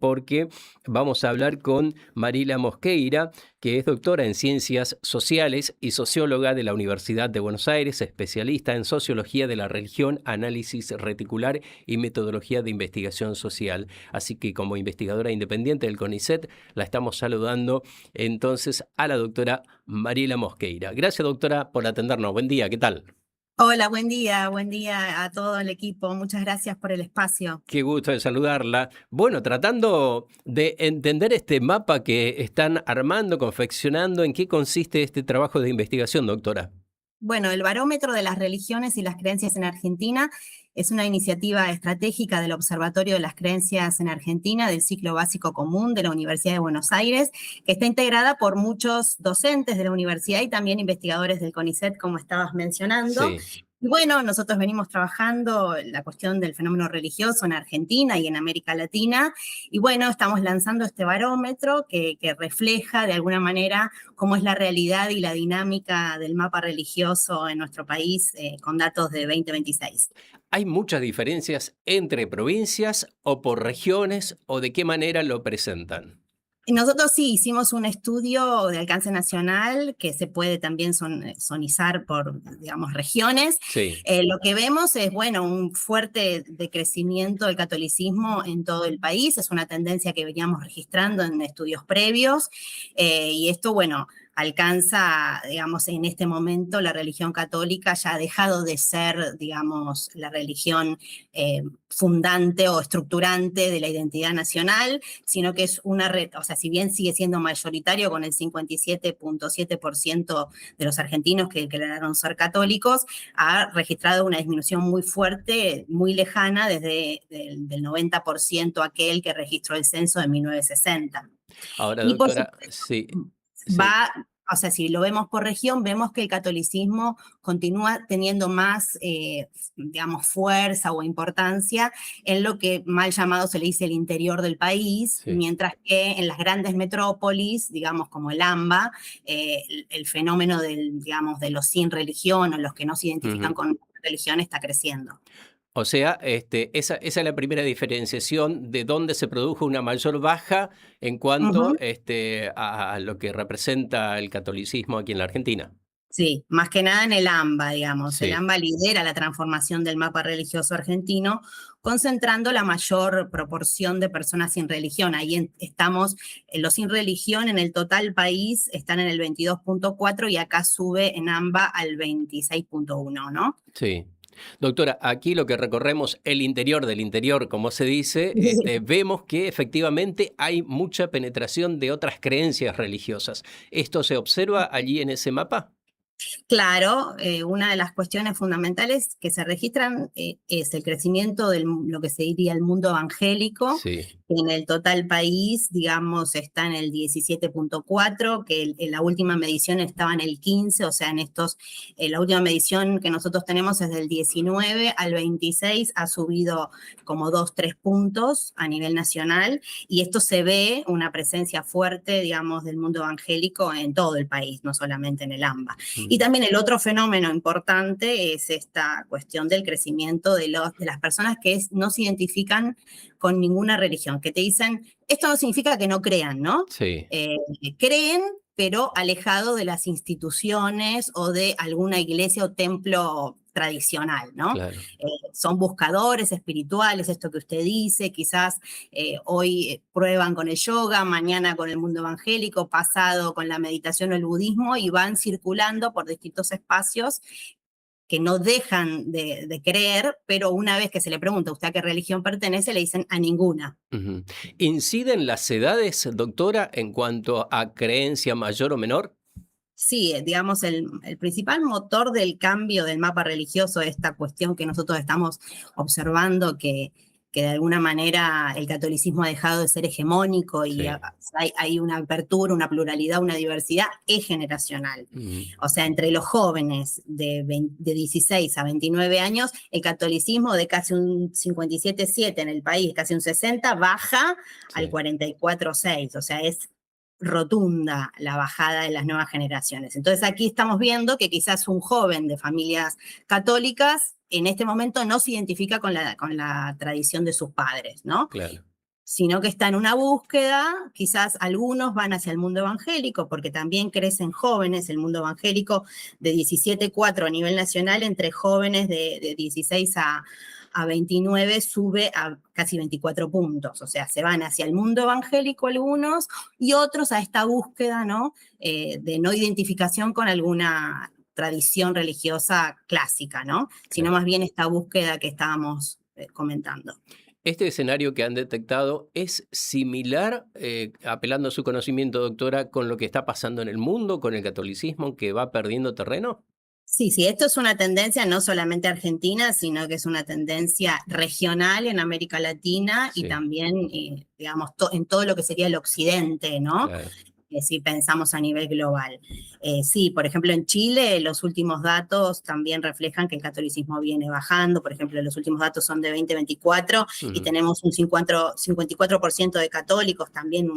porque vamos a hablar con Mariela Mosqueira, que es doctora en Ciencias Sociales y socióloga de la Universidad de Buenos Aires, especialista en Sociología de la Religión, Análisis Reticular y Metodología de Investigación Social. Así que como investigadora independiente del CONICET, la estamos saludando entonces a la doctora Mariela Mosqueira. Gracias, doctora, por atendernos. Buen día, ¿qué tal? Hola, buen día a todo el equipo. Muchas gracias por el espacio. Qué gusto de saludarla. Bueno, tratando de entender este mapa que están armando, confeccionando, ¿en qué consiste este trabajo de investigación, doctora? Bueno, el Barómetro de las Religiones y las Creencias en Argentina es una iniciativa estratégica del Observatorio de las Creencias en Argentina del Ciclo Básico Común de la Universidad de Buenos Aires, que está integrada por muchos docentes de la universidad y también investigadores del CONICET, como estabas mencionando. Sí. Y bueno, nosotros venimos trabajando la cuestión del fenómeno religioso en Argentina y en América Latina, y bueno, estamos lanzando este barómetro que refleja de alguna manera cómo es la realidad y la dinámica del mapa religioso en nuestro país con datos de 2026. ¿Hay muchas diferencias entre provincias o por regiones o de qué manera lo presentan? Nosotros sí hicimos un estudio de alcance nacional que se puede también zonizar por, digamos, regiones. Sí. Lo que vemos es, bueno, un fuerte decrecimiento del catolicismo en todo el país. Es una tendencia que veníamos registrando en estudios previos. Y esto, bueno, alcanza, digamos, en este momento la religión católica ya ha dejado de ser, digamos, la religión fundante o estructurante de la identidad nacional, sino que es una red, o sea, si bien sigue siendo mayoritario con el 57.7% de los argentinos que declararon ser católicos, ha registrado una disminución muy fuerte, muy lejana desde del 90% aquel que registró el censo de 1960. Ahora, Y por doctora, supuesto, sí, sí. o sea, si lo vemos por región, vemos que el catolicismo continúa teniendo más, digamos, fuerza o importancia en lo que mal llamado se le dice el interior del país, Sí. mientras que en las grandes metrópolis, digamos, como el AMBA, el fenómeno del, digamos, de los sin religión o los que no se identifican Ujú. con religión está creciendo. O sea, esa es la primera diferenciación de dónde se produjo una mayor baja en cuanto Ujú. a lo que representa el catolicismo aquí en la Argentina. Sí, más que nada en el AMBA, digamos. El Sí. AMBA lidera la transformación del mapa religioso argentino, concentrando la mayor proporción de personas sin religión. Estamos, los sin religión en el total país están en el 22.4 y acá sube en AMBA al 26.1, ¿no? Sí. Doctora, aquí lo que recorremos el interior del interior, como se dice, vemos que efectivamente hay mucha penetración de otras creencias religiosas. ¿Esto se observa allí en ese mapa? Claro, una de las cuestiones fundamentales que se registran es el crecimiento de lo que se diría el mundo evangélico, Sí. que en el total país, digamos, está en el 17.4, que en la última medición estaba en el 15, o sea, la última medición que nosotros tenemos es del 19 al 26, ha subido como 2, 3 puntos a nivel nacional, y esto se ve una presencia fuerte, digamos, del mundo evangélico en todo el país, no solamente en el AMBA. Y Mm. también el otro fenómeno importante es esta cuestión del crecimiento de las personas que no se identifican con ninguna religión, que te dicen, esto no significa que no crean, ¿no? Sí, Eh, Creen, pero alejado de las instituciones o de alguna iglesia o templo tradicional, ¿no? claro. Son buscadores espirituales, esto que usted dice, quizás hoy prueban con el yoga, mañana con el mundo evangélico, pasado con la meditación o el budismo, y van circulando por distintos espacios que no dejan de creer, pero una vez que se le pregunta a usted a qué religión pertenece, le dicen a ninguna. Ujú. ¿Inciden las edades, doctora, en cuanto a creencia mayor o menor? Sí, digamos, el principal motor del cambio del mapa religioso, esta cuestión que nosotros estamos observando, que de alguna manera el catolicismo ha dejado de ser hegemónico y Sí. hay una apertura, una pluralidad, una diversidad, es generacional. Ujú. O sea, entre los jóvenes de 16 a 29 años, el catolicismo de casi un 57,7 en el país, casi un 60, baja al Sí. 44,6. O sea, es rotunda la bajada de las nuevas generaciones. Entonces aquí estamos viendo que quizás un joven de familias católicas en este momento no se identifica con la tradición de sus padres, ¿no? Claro. sino que está en una búsqueda. Quizás algunos van hacia el mundo evangélico, porque también crecen jóvenes, el mundo evangélico de 17,4 a nivel nacional, entre jóvenes de 16 a 29 sube a casi 24 puntos, o sea, se van hacia el mundo evangélico algunos y otros a esta búsqueda, ¿no? De no identificación con alguna tradición religiosa clásica, ¿no? Sino Claro. más bien esta búsqueda que estábamos comentando. ¿Este escenario que han detectado es similar, apelando a su conocimiento, doctora, con lo que está pasando en el mundo, con el catolicismo que va perdiendo terreno? Sí, sí, esto es una tendencia no solamente argentina, sino que es una tendencia regional en América Latina y Sí, también, digamos, en todo lo que sería el occidente, ¿no? claro. Si pensamos a nivel global. Sí, por ejemplo, en Chile los últimos datos también reflejan que el catolicismo viene bajando. Por ejemplo, los últimos datos son de 2024 y Ujú. tenemos un 54% de católicos también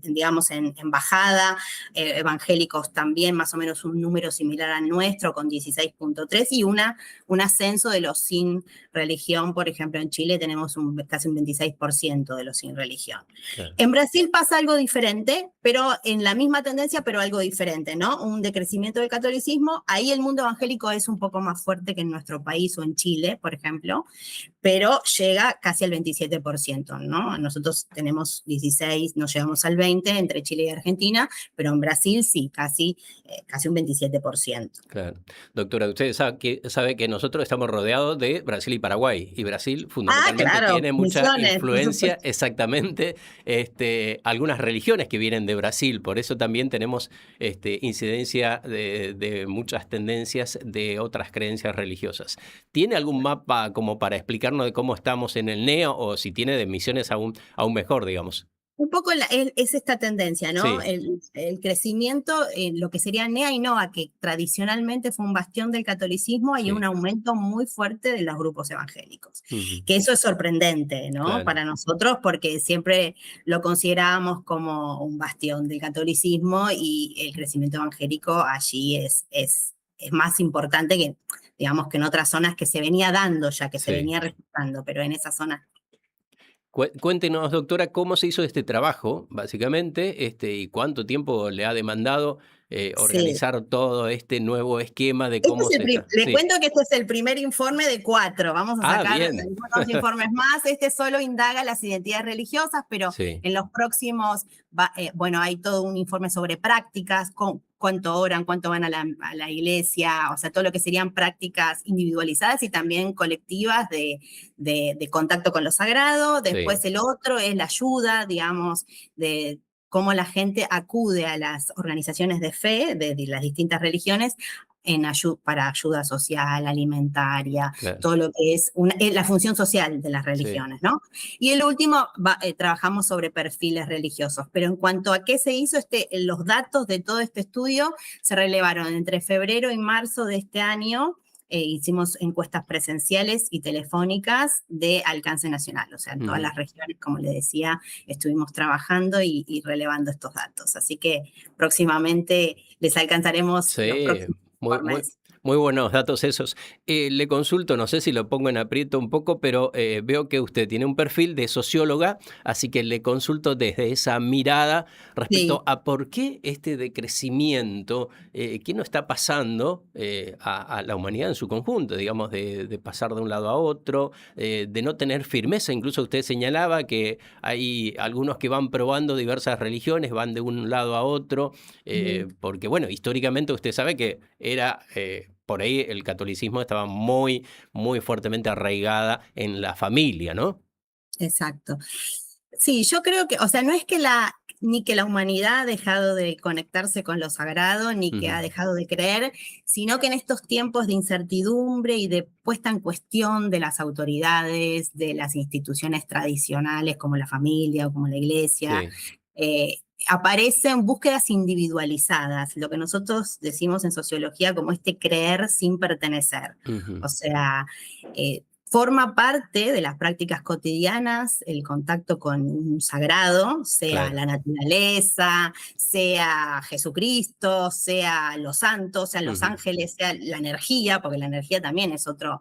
digamos, en bajada, evangélicos también más o menos un número similar al nuestro con 16,3 y un ascenso de los sin religión. Por ejemplo, en Chile tenemos casi un 26% de los sin religión. Claro. En Brasil pasa algo diferente, pero en la misma tendencia, pero algo diferente, ¿no? Un decrecimiento del catolicismo. Ahí el mundo evangélico es un poco más fuerte que en nuestro país o en Chile, por ejemplo, pero llega casi al 27%, ¿no? Nosotros tenemos 16, no llegamos al 20 entre Chile y Argentina, pero en Brasil sí, casi un 27%. Claro. Doctora, usted sabe que nosotros estamos rodeados de Brasil y Paraguay, y Brasil Ah, fundamentalmente claro, tiene mucha misiones, por influencia, supuesto. exactamente, algunas religiones que vienen de Brasil, por eso también tenemos incidencia de muchas tendencias de otras creencias religiosas. ¿Tiene algún mapa como para explicarnos de cómo estamos en el NEO o si tiene de misiones aún mejor, digamos? Un poco es esta tendencia, ¿no? Sí, El crecimiento en lo que sería NEA y NOA, que tradicionalmente fue un bastión del catolicismo, hay un sí. aumento muy fuerte de los grupos evangélicos. Ujú. Que eso es sorprendente, ¿no? Claro, Para nosotros, porque siempre lo considerábamos como un bastión del catolicismo y el crecimiento evangélico allí es más importante que, digamos, que en otras zonas que se venía dando ya, que se sí. venía registrando, pero en esa zona. Cuéntenos, doctora, cómo se hizo este trabajo, básicamente, y cuánto tiempo le ha demandado Sí. organizar todo este nuevo esquema de cómo se está. Le Sí. cuento que este es el primer informe de 4. Vamos a Ah, sacar bien. algunos informes más. Este solo indaga las identidades religiosas, pero Sí, en los próximos, bueno, hay todo un informe sobre prácticas, cuánto oran, cuánto van a la iglesia, o sea, todo lo que serían prácticas individualizadas y también colectivas de contacto con lo sagrado. sí. Después el otro es la ayuda, digamos, de cómo la gente acude a las organizaciones de fe de las distintas religiones para ayuda social, alimentaria, Claro, todo lo que es la función social de las sí. religiones, ¿no? Y el último, trabajamos sobre perfiles religiosos, pero en cuanto a qué se hizo, los datos de todo este estudio se relevaron entre febrero y marzo de este año. Hicimos encuestas presenciales y telefónicas de alcance nacional, o sea, en todas Ujú. las regiones, como le decía, estuvimos trabajando y relevando estos datos. Así que próximamente les alcanzaremos los Sí, próximos muy, muy, informes. muy buenos datos esos. Le consulto, no sé si lo pongo en aprieto un poco, pero veo que usted tiene un perfil de socióloga, así que le consulto desde esa mirada respecto Sí, a por qué este decrecimiento, qué no está pasando a la humanidad en su conjunto, digamos, de pasar de un lado a otro, de no tener firmeza. Incluso usted señalaba que hay algunos que van probando diversas religiones, van de un lado a otro. ujú, Porque bueno, históricamente usted sabe que era, por ahí el catolicismo estaba muy, muy fuertemente arraigada en la familia, ¿no? exacto. Sí, yo creo que, o sea, no es que ni que la humanidad ha dejado de conectarse con lo sagrado, ni que Ujú. ha dejado de creer, sino que en estos tiempos de incertidumbre y de puesta en cuestión de las autoridades, de las instituciones tradicionales como la familia o como la iglesia, Sí. aparecen búsquedas individualizadas, lo que nosotros decimos en sociología como creer sin pertenecer. Ujú. O sea, forma parte de las prácticas cotidianas el contacto con un sagrado, sea Claro. la naturaleza, sea Jesucristo, sea los santos, sean los Ujú. ángeles, sea la energía, porque la energía también es otra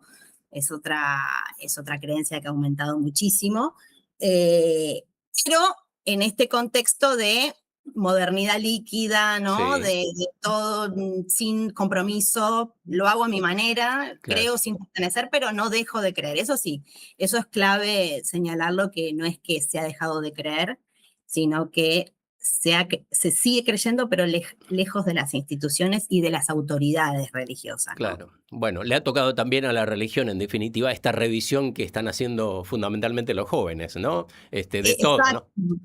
creencia que ha aumentado muchísimo. Pero en este contexto de modernidad líquida, ¿no? Sí. De todo sin compromiso, lo hago a mi manera, Claro. creo sin pertenecer, pero no dejo de creer. Eso sí, eso es clave señalarlo, que no es que se ha dejado de creer, sino que se sigue creyendo, pero lejos de las instituciones y de las autoridades religiosas, ¿no? Claro. Bueno, le ha tocado también a la religión, en definitiva, esta revisión que están haciendo fundamentalmente los jóvenes, ¿no? De todo, Exacto. ¿no?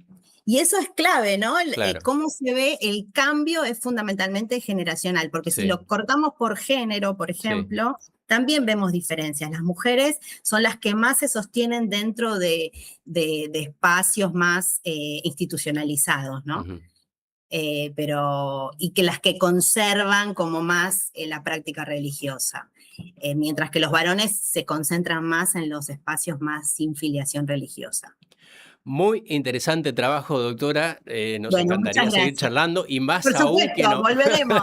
Y eso es clave, ¿no? Claro. Cómo se ve el cambio es fundamentalmente generacional, porque si Sí. lo cortamos por género, por Sí. ejemplo, también vemos diferencias. Las mujeres son las que más se sostienen dentro de espacios más institucionalizados, ¿no? Ujú. Y que las que conservan como más la práctica religiosa, mientras que los varones se concentran más en los espacios más sin filiación religiosa. Muy interesante trabajo, doctora. Nos Bueno, encantaría muchas seguir gracias. charlando y más Por aún que supuesto, no. volveremos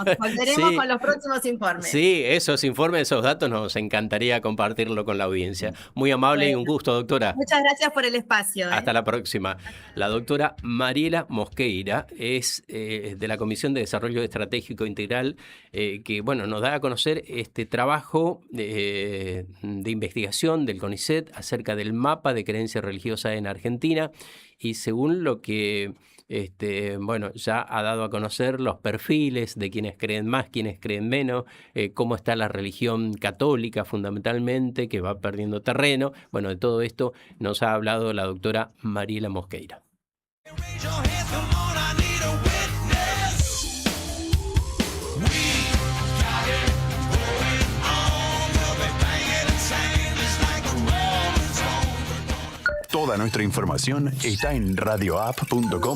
Sí, con los próximos informes. sí, esos informes, esos datos nos encantaría compartirlo con la audiencia. Muy amable y un Bueno, gusto, doctora. muchas gracias por el espacio. Hasta la próxima. La doctora Mariela Mosqueira es de la Comisión de Desarrollo Estratégico Integral, que bueno, nos da a conocer este trabajo de investigación del CONICET acerca del mapa de creencia religiosa en Argentina, y según lo que bueno, ya ha dado a conocer los perfiles de quienes creen más, quienes creen menos, cómo está la religión católica fundamentalmente, que va perdiendo terreno. Bueno, de todo esto nos ha hablado la doctora Mariela Mosqueira. Toda nuestra información está en radioapp.com.